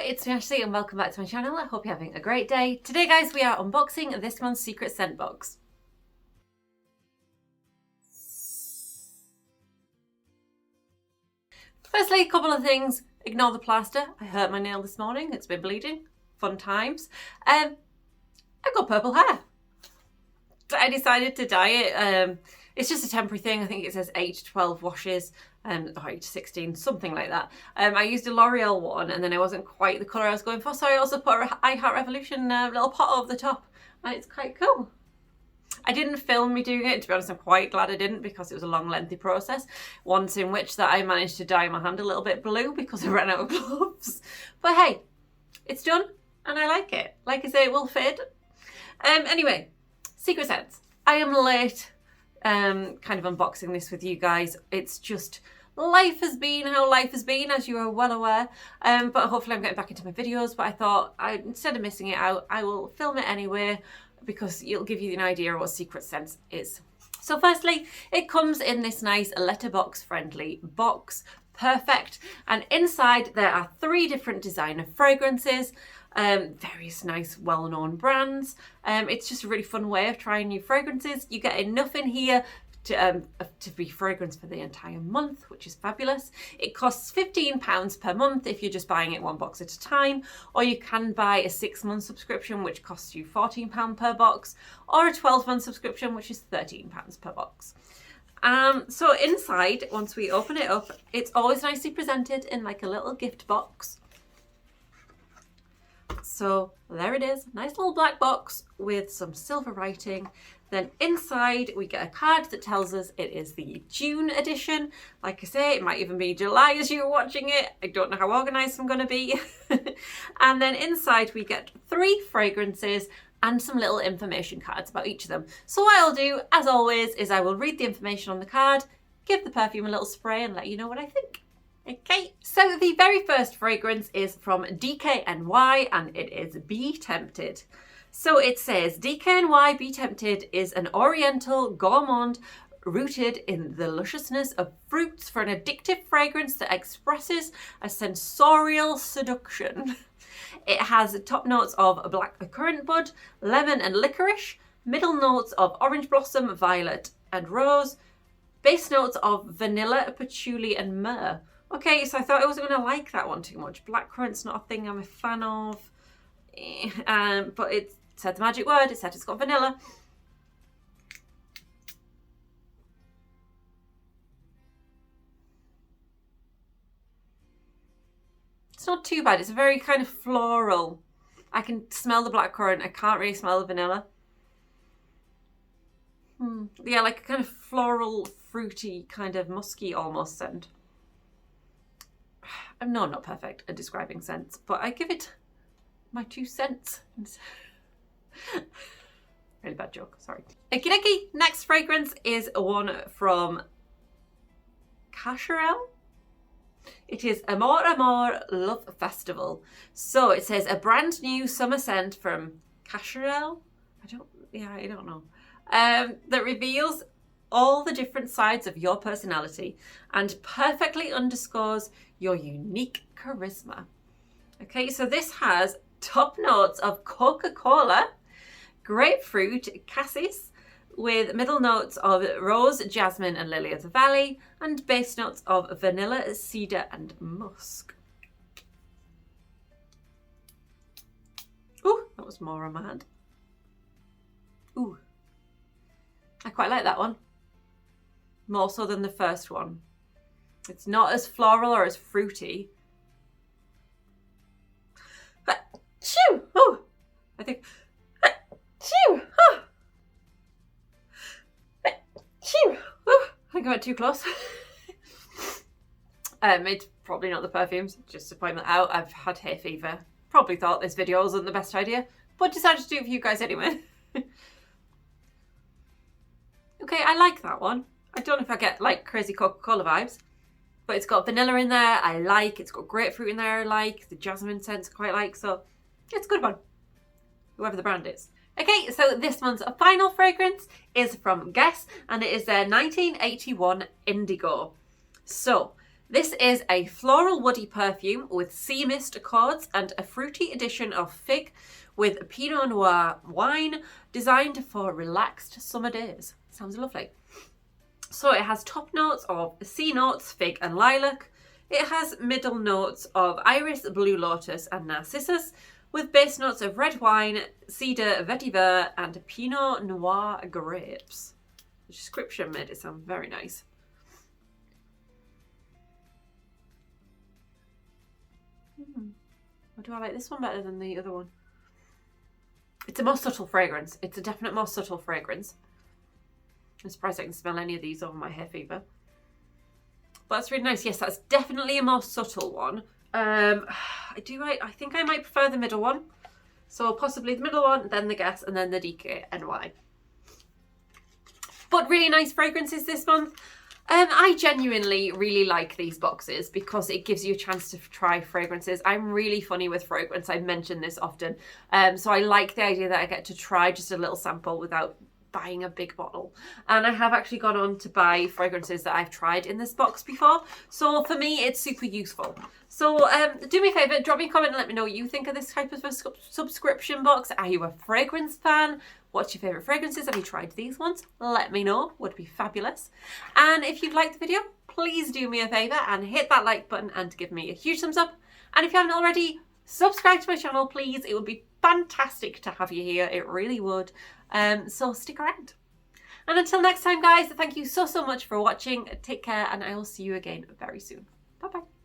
it's me Ashley and welcome back to my channel. I hope you're having a great day. Today guys, we are unboxing this month's secret scent box. Firstly, a couple of things. Ignore the plaster. I hurt my nail this morning. It's been bleeding. Fun times. I've got purple hair. I decided to dye it. It's just a temporary thing. I think it says 8 to 12 washes, or 8 to 16, something like that. I used a L'Oreal one and then it wasn't quite the colour I was going for, so I also put a I Heart Revolution little pot over the top, and it's quite cool. I didn't film me doing it. To be honest, I'm quite glad I didn't, because it was a long, lengthy process. Once in which that I managed to dye my hand a little bit blue because I ran out of gloves. But hey, it's done and I like it. Like I say, it will fade. Anyway, secret scents. I am late kind of unboxing this with you guys. It's just life has been how life has been, as you are well aware. But hopefully I'm getting back into my videos. But I thought instead of missing it out, I will film it anyway, because it'll give you an idea of what secret scents is. So firstly, it comes in this nice letterbox friendly box. Perfect. And inside there are 3 different designer fragrances, various nice well-known brands. It's just a really fun way of trying new fragrances. You get enough in here to be fragrance for the entire month, which is fabulous. It costs £15 per month if you're just buying it one box at a time, or you can buy a 6-month subscription, which costs you £14 per box, or a 12-month subscription, which is £13 per box. So inside, once we open it up, it's always nicely presented in like a little gift box. So there it is, nice little black box with some silver writing. Then inside we get a card that tells us it is the June edition. Like I say, it might even be July as you're watching it. I don't know how organised I'm going to be. And then inside we get 3 fragrances and some little information cards about each of them. So what I'll do, as always, is I will read the information on the card, give the perfume a little spray and let you know what I think. Okay, so the very first fragrance is from DKNY and it is Be Tempted. So it says, DKNY Be Tempted is an oriental gourmand rooted in the lusciousness of fruits for an addictive fragrance that expresses a sensorial seduction. It has top notes of black currant bud, lemon and licorice, middle notes of orange blossom, violet and rose, base notes of vanilla, patchouli and myrrh. Okay, so I thought I wasn't going to like that one too much. Blackcurrant's not a thing I'm a fan of. But it said the magic word. It said it's got vanilla. It's not too bad. It's a very kind of floral. I can smell the blackcurrant. I can't really smell the vanilla. Yeah, like a kind of floral, fruity, kind of musky almost scent. No, I'm not perfect at describing scents, but I give it my 2 cents. Really bad joke, sorry. Okie dokie, next fragrance is one from Cacharel. It is Amor Amor Love Festival. So it says a brand new summer scent from Cacharel. I don't know. That reveals all the different sides of your personality and perfectly underscores your unique charisma. Okay, so this has top notes of Coca-Cola, grapefruit, cassis, with middle notes of rose, jasmine and lily of the valley, and base notes of vanilla, cedar and musk. Ooh, that was more on my hand. Ooh, I quite like that one. More so than the first one. It's not as floral or as fruity. Achoo! Oh, I think. Achoo! Oh. Achoo! Oh, I think I went too close. It's probably not the perfumes, just to point that out. I've had hay fever. Probably thought this video wasn't the best idea, but decided to do it for you guys anyway. Okay, I like that one. I don't know if I get like crazy Coca-Cola vibes, but it's got vanilla in there, I like. It's got grapefruit in there, I like. The jasmine scents I quite like, so it's a good one, whoever the brand is. Okay, so this month's final fragrance is from Guess, and it is their 1981 Indigo. So This is a floral woody perfume with sea mist accords and a fruity addition of fig with a Pinot Noir wine designed for relaxed summer days. Sounds lovely. So it has top notes of sea notes, fig and lilac. It has middle notes of iris, blue lotus and narcissus, with base notes of red wine, cedar, vetiver and Pinot Noir grapes. The description made it sound very nice. Or do I like this one better than the other one? It's a more subtle fragrance. It's a definite more subtle fragrance. I'm surprised I can smell any of these over my hay fever. But that's really nice. Yes, that's definitely a more subtle one. I think I might prefer the middle one. So possibly the middle one, then the Guess, and then the DKNY. But really nice fragrances this month. I genuinely really like these boxes because it gives you a chance to try fragrances. I'm really funny with fragrance. I mention this often. So I like the idea that I get to try just a little sample without buying a big bottle. And I have actually gone on to buy fragrances that I've tried in this box before. So for me, it's super useful. So do me a favour, drop me a comment and let me know what you think of this type of a subscription box. Are you a fragrance fan? What's your favourite fragrances? Have you tried these ones? Let me know. Would be fabulous. And if you've liked the video, please do me a favour and hit that like button and give me a huge thumbs up. And if you haven't already, subscribe to my channel, please. It would be fantastic to have you here. It really would. So stick around. And until next time, guys, thank you so much for watching. Take care, and I will see you again very soon. Bye-bye.